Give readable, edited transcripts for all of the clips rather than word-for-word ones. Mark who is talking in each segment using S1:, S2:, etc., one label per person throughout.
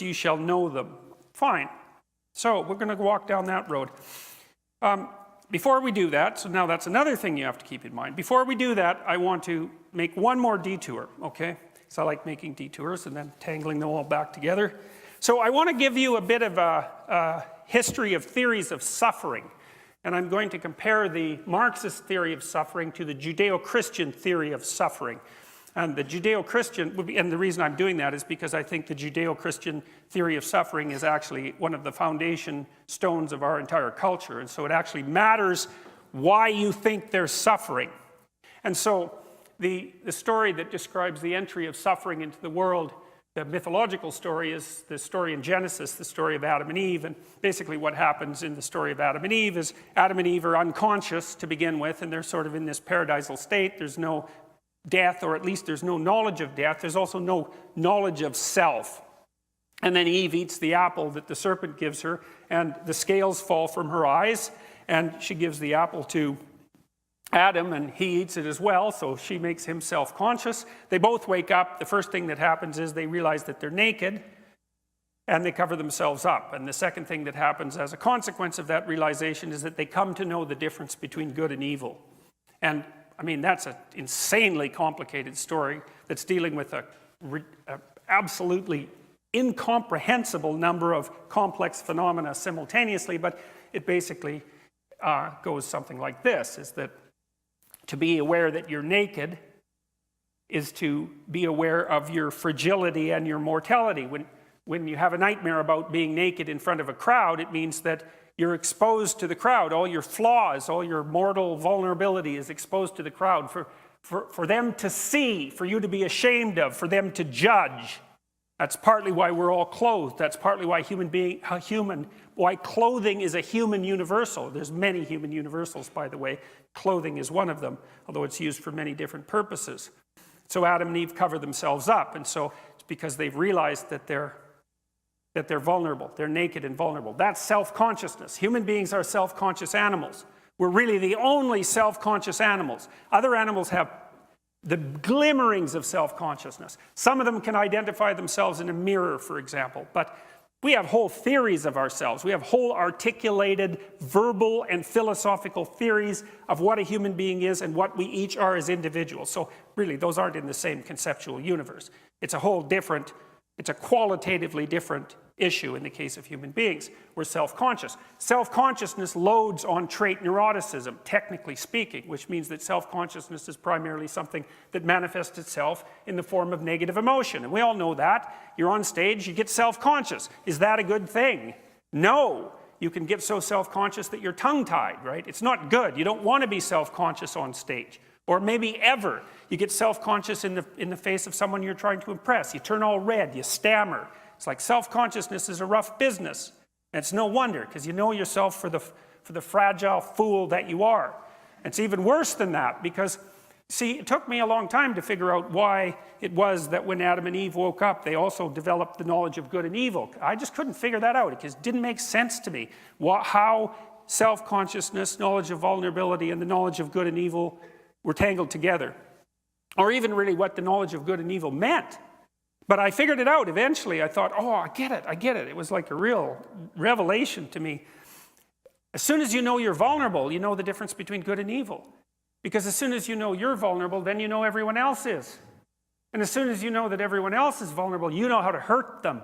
S1: fruits you shall know them. Fine. So we're going to walk down that road. Before we do that, so now that's another thing you have to keep in mind. Before we do that, I want to make one more detour, okay? So I like making detours and then tangling them all back together. So I want to give you a bit of a history of theories of suffering. And I'm going to compare the Marxist theory of suffering to the Judeo-Christian theory of suffering. And the Judeo-Christian, and the reason I'm doing that is because I think the Judeo-Christian theory of suffering is actually one of the foundation stones of our entire culture. And so it actually matters why you think there's suffering. And so the story that describes the entry of suffering into the world, the mythological story, is the story in Genesis, the story of Adam and Eve. And basically what happens in the story of Adam and Eve is Adam and Eve are unconscious to begin with, and they're sort of in this paradisal state. There's no death, or at least there's no knowledge of death. There's also no knowledge of self. And then Eve eats the apple that the serpent gives her, and the scales fall from her eyes, and she gives the apple to Adam, and he eats it as well, so she makes him self-conscious. They both wake up. The first thing that happens is they realize that they're naked, and they cover themselves up. And the second thing that happens as a consequence of that realization is that they come to know the difference between good and evil. And I mean, that's an insanely complicated story that's dealing with a absolutely incomprehensible number of complex phenomena simultaneously, but it basically goes something like this, is that to be aware that you're naked is to be aware of your fragility and your mortality. When you have a nightmare about being naked in front of a crowd, it means that you're exposed to the crowd. All your flaws, all your mortal vulnerability is exposed to the crowd for them to see, for you to be ashamed of, for them to judge. That's partly why we're all clothed. That's partly why why clothing is a human universal. There's many human universals, by the way. Clothing is one of them, although it's used for many different purposes. So Adam and Eve cover themselves up, and so it's because they've realized that they're vulnerable. They're naked and vulnerable. That's self-consciousness. Human beings are self-conscious animals. We're really the only self-conscious animals. Other animals have the glimmerings of self-consciousness. Some of them can identify themselves in a mirror, for example, but we have whole theories of ourselves. We have whole articulated verbal and philosophical theories of what a human being is and what we each are as individuals. So really, those aren't in the same conceptual universe. It's a whole different, it's a qualitatively different issue in the case of human beings. We're self-conscious. Self-consciousness loads on trait neuroticism, technically speaking, which means that self-consciousness is primarily something that manifests itself in the form of negative emotion. And we all know that. You're on stage, you get self-conscious. Is that a good thing? No. You can get so self-conscious that you're tongue-tied, right? It's not good. You don't want to be self-conscious on stage. Or maybe ever. You get self-conscious in the face of someone you're trying to impress. You turn all red, you stammer. It's like self-consciousness is a rough business. And it's no wonder, because you know yourself for the fragile fool that you are. It's even worse than that, because, see, it took me a long time to figure out why it was that when Adam and Eve woke up, they also developed the knowledge of good and evil. I just couldn't figure that out, because it didn't make sense to me. How self-consciousness, knowledge of vulnerability, and the knowledge of good and evil were tangled together. Or even really what the knowledge of good and evil meant. But I figured it out eventually. I thought, oh, I get it. It was like a real revelation to me. As soon as you know you're vulnerable, you know the difference between good and evil. Because as soon as you know you're vulnerable, then you know everyone else is. And as soon as you know that everyone else is vulnerable, you know how to hurt them.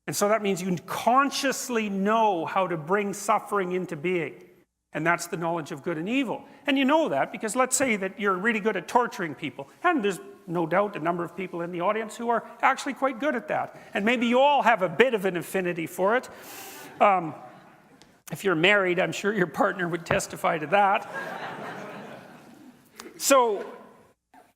S1: And so that means you consciously know how to bring suffering into being. And that's the knowledge of good and evil. And you know that because let's say that you're really good at torturing people. And there's no doubt a number of people in the audience who are actually quite good at that. And maybe you all have a bit of an affinity for it. If you're married, I'm sure your partner would testify to that. So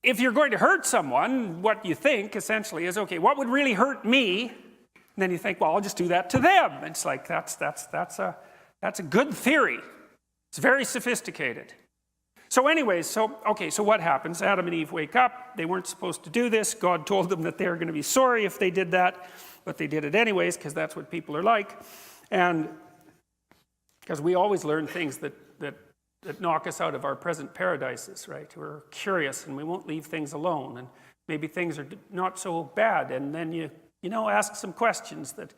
S1: if you're going to hurt someone, what you think essentially is, okay, what would really hurt me? And then you think, well, I'll just do that to them. It's like, that's a good theory. It's very sophisticated. So anyways, so what happens? Adam and Eve wake up. They weren't supposed to do this. God told them that they were going to be sorry if they did that, but they did it anyways because that's what people are like. And because we always learn things that knock us out of our present paradises, right? We're curious and we won't leave things alone. And maybe things are not so bad, and then you ask some questions that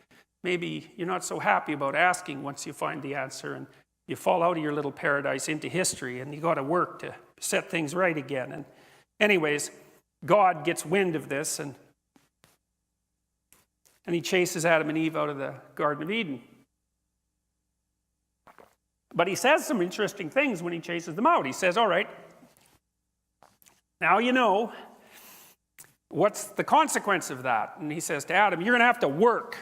S1: maybe you're not so happy about asking once you find the answer, and you fall out of your little paradise into history, and you got to work to set things right again. And anyways, God gets wind of this, and he chases Adam and Eve out of the Garden of Eden. But he says some interesting things when he chases them out. He says, all right, now you know what's the consequence of that. And he says to Adam, you're going to have to work.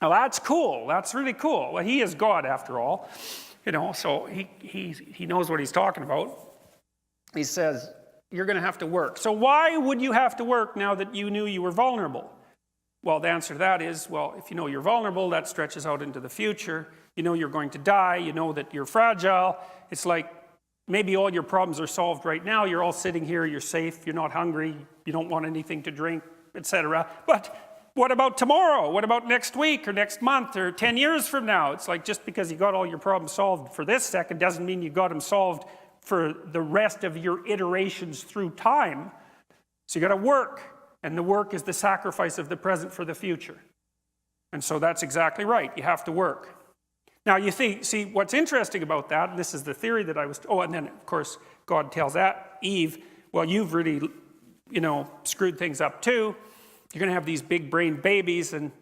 S1: Now that's cool. That's really cool. Well, he is God after all. So he knows what he's talking about. He says, you're going to have to work. So why would you have to work now that you knew you were vulnerable? Well, the answer to that is, well, if you know you're vulnerable, that stretches out into the future. You know you're going to die. You know that you're fragile. It's like maybe all your problems are solved right now. You're all sitting here. You're safe. You're not hungry. You don't want anything to drink, etc. But what about tomorrow? What about next week or next month or 10 years from now? It's like just because you got all your problems solved for this second doesn't mean you got them solved for the rest of your iterations through time. So you got to work. And the work is the sacrifice of the present for the future. And so that's exactly right. You have to work. Now you see what's interesting about that, and this is the theory that I was, and then of course God tells Eve, well, you've really, screwed things up too. You're going to have these big brain babies, and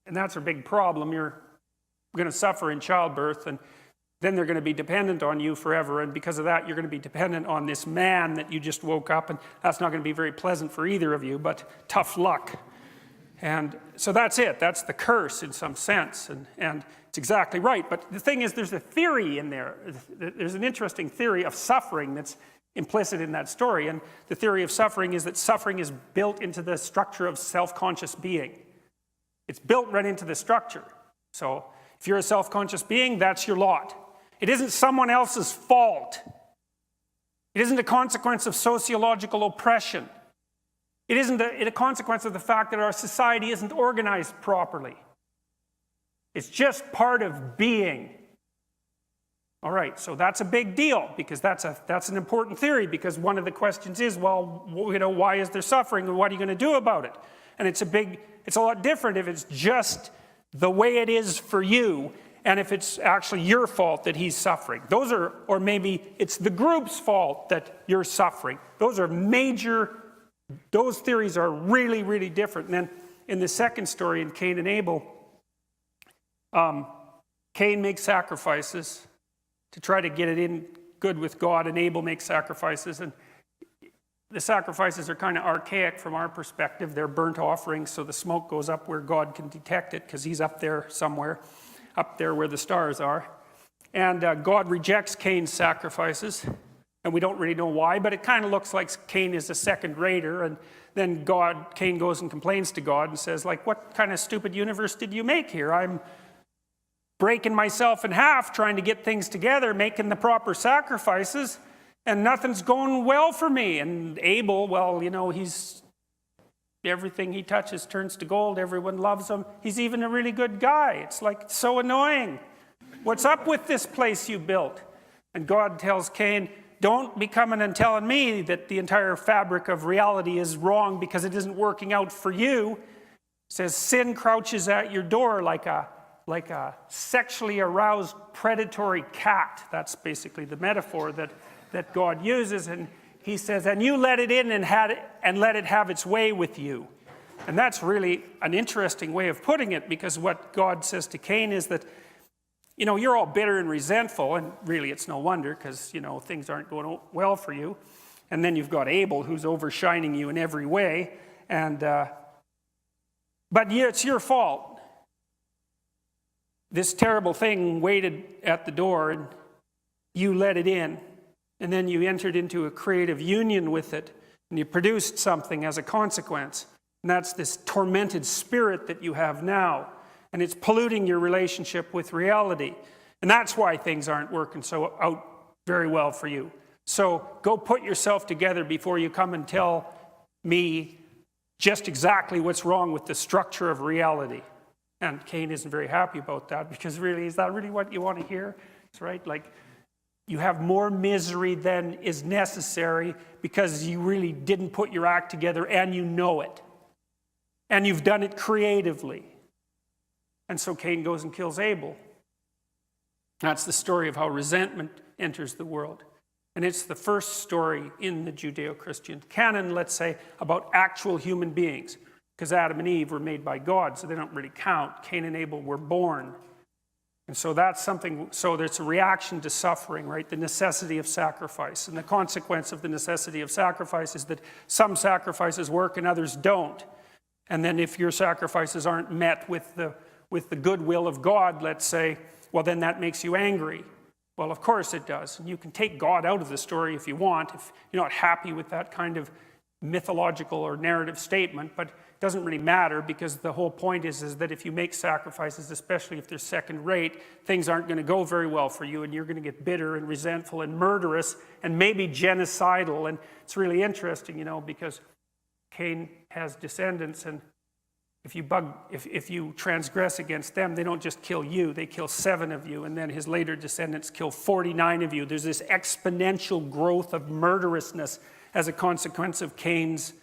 S1: that's a big problem. You're going to suffer in childbirth, and then they're going to be dependent on you forever, and because of that, you're going to be dependent on this man that you just woke up, and that's not going to be very pleasant for either of you, but tough luck. And so that's it. That's the curse in some sense, and it's exactly right. But the thing is, there's a theory in there. There's an interesting theory of suffering that's implicit in that story, and the theory of suffering is that suffering is built into the structure of self-conscious being. It's built right into the structure. So if you're a self-conscious being, that's your lot. It isn't someone else's fault. It isn't a consequence of sociological oppression. It isn't a consequence of the fact that our society isn't organized properly. It's just part of being. All right, so that's a big deal because that's an important theory, because one of the questions is, well, why is there suffering and what are you going to do about it? And it's a lot different if it's just the way it is for you, and if it's actually your fault that he's suffering. Or maybe it's the group's fault that you're suffering. Those theories are really, really different. And then in the second story, in Cain and Abel, Cain makes sacrifices to try to get it in good with God, and Abel makes sacrifices. And the sacrifices are kind of archaic from our perspective. They're burnt offerings, so the smoke goes up where God can detect it, because he's up there somewhere. Up there where the stars are. And God rejects Cain's sacrifices, and we don't really know why, but it kind of looks like Cain is a second-rater, and then Cain goes and complains to God and says, what kind of stupid universe did you make here? I'm breaking myself in half trying to get things together, making the proper sacrifices, and nothing's going well for me. And Abel, everything he touches turns to gold. Everyone loves him. He's even a really good guy. It's so annoying. What's up with this place you built? And God tells Cain, don't be coming and telling me that the entire fabric of reality is wrong because it isn't working out for you. It says sin crouches at your door like a sexually aroused predatory cat. That's basically the metaphor that God uses. And he says, and you let it in and let it have its way with you. And that's really an interesting way of putting it, because what God says to Cain is that, you're all bitter and resentful, and really it's no wonder, because, things aren't going well for you. And then you've got Abel, who's overshining you in every way, but yeah, it's your fault. This terrible thing waited at the door, and you let it in. And then you entered into a creative union with it, and you produced something as a consequence. And that's this tormented spirit that you have now. And it's polluting your relationship with reality. And that's why things aren't working out very well for you. So go put yourself together before you come and tell me just exactly what's wrong with the structure of reality. And Cain isn't very happy about that, because really, is that really what you want to hear? That's right, you have more misery than is necessary because you really didn't put your act together and you know it. And you've done it creatively. And so Cain goes and kills Abel. That's the story of how resentment enters the world. And it's the first story in the Judeo-Christian canon, let's say, about actual human beings. Because Adam and Eve were made by God, so they don't really count. Cain and Abel were born. And so that's something, so there's a reaction to suffering, right? The necessity of sacrifice. And the consequence of the necessity of sacrifice is that some sacrifices work and others don't. And then if your sacrifices aren't met with the goodwill of God, let's say, well, then that makes you angry. Well, of course it does. And you can take God out of the story if you want, if you're not happy with that kind of mythological or narrative statement, but it doesn't really matter, because the whole point is that if you make sacrifices, especially if they're second rate, things aren't going to go very well for you, and you're going to get bitter and resentful and murderous and maybe genocidal. And it's really interesting, you know, because Cain has descendants, and if you transgress against them, they don't just kill you, they kill 7 of you, and then his later descendants kill 49 of you. There's this exponential growth of murderousness as a consequence of Cain's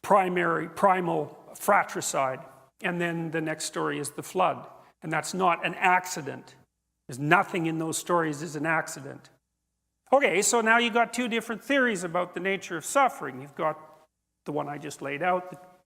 S1: primal fratricide. And then the next story is the flood. And that's not an accident. There's nothing in those stories is an accident. Okay, so now you've got 2 different theories about the nature of suffering. You've got the one I just laid out,